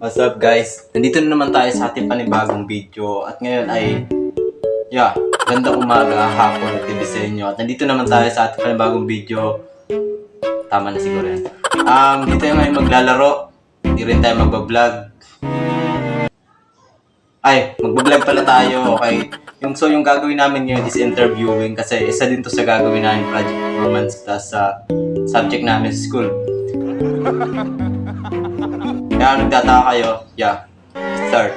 What's up guys? Nandito na naman tayo sa ating panibagong video at ngayon ay gandang umaga, hapon, TV sa inyo. At nandito naman tayo sa ating panibagong video. Tama na siguro yan. Dito tayo ngayon maglalaro. Hindi rin tayo magbablog. Magbablog pala tayo. Okay. Yung gagawin namin ngayon is interviewing kasi isa din to sa gagawin namin project performance sa subject namin sa school. Kaya nagtataka kayo, start.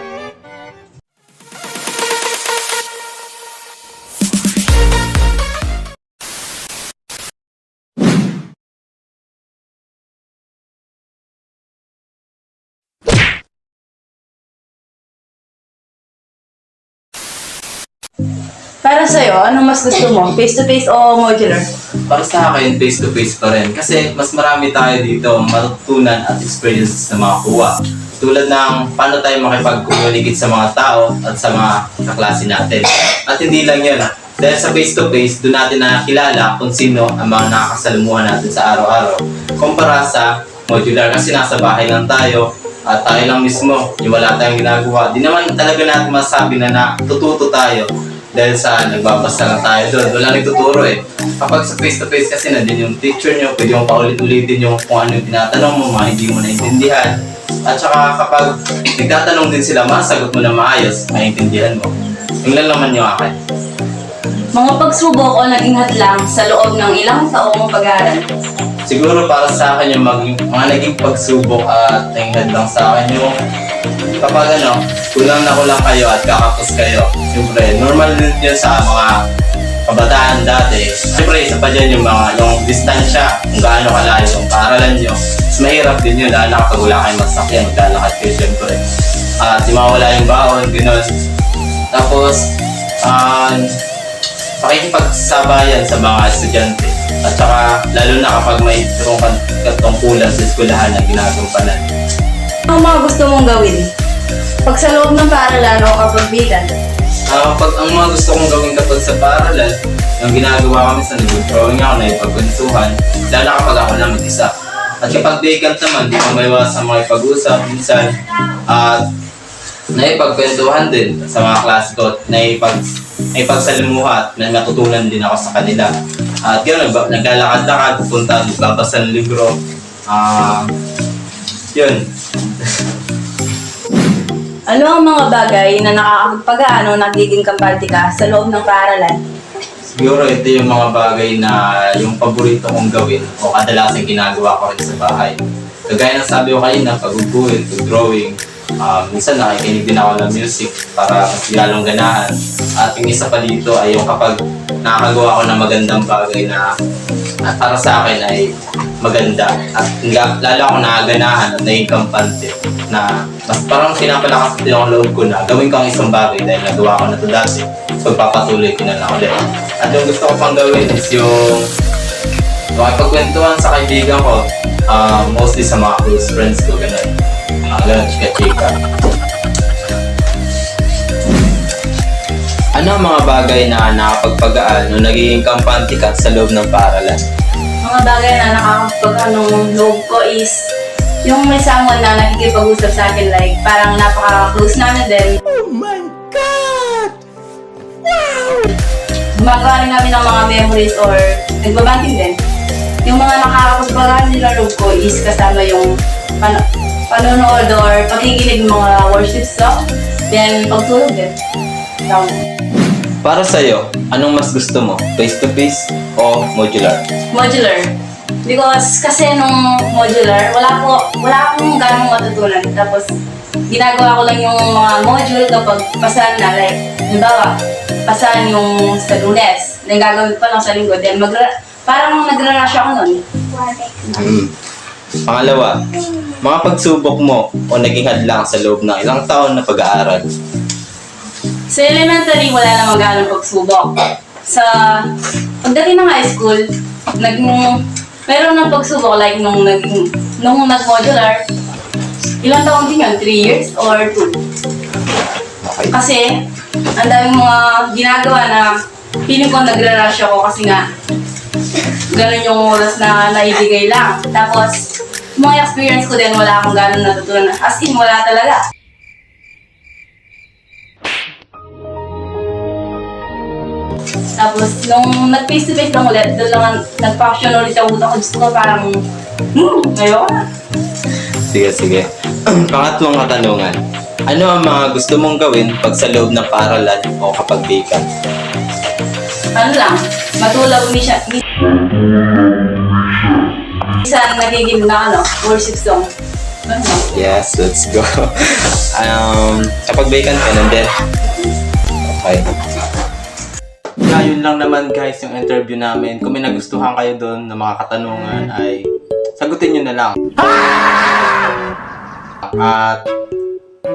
Para sa'yo, ano mas gusto mo? Face-to-face o modular? Para sa akin, face-to-face pa rin. Kasi mas marami tayo dito matutunan at experiences na makakuha. Tulad ng paano tayo makipag-communicate sa mga tao at sa mga kaklase natin. At hindi lang yun. Dahil sa face-to-face, doon natin nakakilala kung sino ang mga nakakasalamuhan natin sa araw-araw. Kumpara sa modular kasi nasa bahay lang tayo at tayo lang mismo, yung wala tayong ginagawa. Di naman talaga natin masabi na natututo tayo. Dahil sa nagbabasa lang tayo doon, wala nagtuturo eh. Kapag sa face-to-face kasi nandun yung teacher nyo, pwede mong paulit-ulitin yung kung ano yung tinatanong mo, mga hindi mo naintindihan. At saka kapag nagtatanong din sila, masagot mo na maayos, maintindihan mo. Yung lang naman yung akin. Mga pagsubok o naging hadlang sa loob ng ilang taong pag-aaral? Siguro para sa akin yung mga naging pagsubok at naging hadlang sa akin yung kapag kulang kayo at kakapos kayo. Siyempre, normal din yun sa mga kabataan dati. Siyempre, isa pa dyan yung distansya, kung gaano kalayo yung paaralan nyo. Mas mahirap din yun dahil kapag wala kayong masakyan, maglalakad kayo siyempre. At di mawala yung baon, gano'n. Tapos, pakikipagsabayan sa mga estudyante. At saka, lalo na kapag may katungkulan sa eskwelahan na ginagampanan. Ano mga gusto mong gawin? Pag sa loob ng paaralan o kapag bilan? Ang mga gusto kong gawin kapag sa paaralan, yung ginagawa kami sa nag-drawing ako na ipagkwentuhan, lalo kapag ako lang mag-isa. At kapag vacant naman, di ko maiwasan makipag-usap minsan. At naipagkwentuhan din sa mga klase ko, naipagsalimuha at may matutunan din ako sa kanila. At yun, naglalakad-lakad, punta, magbabasa ng libro. Yun. Ano ang mga bagay na nakakapag-paano nagiging kampante ka sa loob ng paaralan? Siguro ito yung mga bagay na yung paborito kong gawin o kadalasan ginagawa ko rin sa bahay. Kagaya ng sabi ko kanina, pag-uguhit, pag-drawing, minsan nakikinig din ako ng music para mas lalong ganahan. At yung isa pa dito ay yung kapag nakakagawa ko ng magandang bagay na para sa akin ay maganda at lalo ako nakaganahan at naging kampante na mas parang pinapalakas din ang loob ko na gawin ko ang isang bagay dahil nagawa ko na ito dati. Pagpapatuloy ko na lang ulit. At yung gusto ko pang gawin is yung makipagkwentuhan sa kaibigan ko, mostly sa mga close friends ko, gano'n. Gano'n, chika-chika. Ano ang mga bagay na nakapagpagaan o nagiging kampante ka sa loob ng paaralan? Mga bagay na nakakapag-ano loob ko is yung may someone na nakikipag-usap sa akin, like parang napaka-close namin din. Oh my God! Wow! Gumagawa rin namin ng mga memories or nagbabanting din. Yung mga nakakapagpagaan nila loob ko is kasama yung panonood or pakikinig ng mga worship song, then pagtulog din. Para sa'yo, anong mas gusto mo? Face-to-face o modular? Modular. Because kasi nung modular, wala akong ganong matutunan. Tapos, ginagawa ko lang yung mga module kapag pasahan na. Like, halimbawa, pasahan yung sa Lunes. Then, gagawin pa lang sa Linggo. Then, parang nagra-rush ako nun. Pangalawa, mga pagsubok mo o naging hadlang sa loob ng ilang taon na pag-aaral? Sa elementary, wala namang ganong pagsubok. Sa pagdating ng high school, meron ng pagsubok like nung nag-modular, ilang taon din yun? 3 years or 2? Okay. Kasi, ang daming mga ginagawa na feeling ko nagra-rush ako kasi nga ganun yung oras na naibigay lang. Tapos, mga experience ko din, wala akong ganun natutunan. As in, wala talaga. Tapos, nung nag-face-to-face lang ulit, doon lang nag-function ulit ang utak ko. Gusto ko parang, ngayon na. Sige, sige. Pangatlong katanungan. Ano ang mga gusto mong gawin pag sa loob ng paaralan o kapag vacant? Ano lang, matulog minsan nagiging na worship song. Ano? Yes, let's go. Kapag vacant ka, nandun. Okay. Yun lang naman guys yung interview namin. Kung may nagustuhan kayo doon ng mga katanungan ay sagutin nyo na lang. At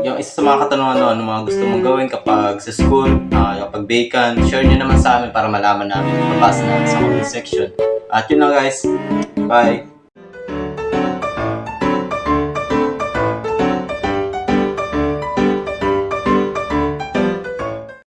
yung isa sa mga katanungan noon, ano mga gusto mong gawin kapag sa school, kapag vacant, share nyo naman sa amin para malaman namin. Mabasa namin sa comment section. At yun lang guys. Bye!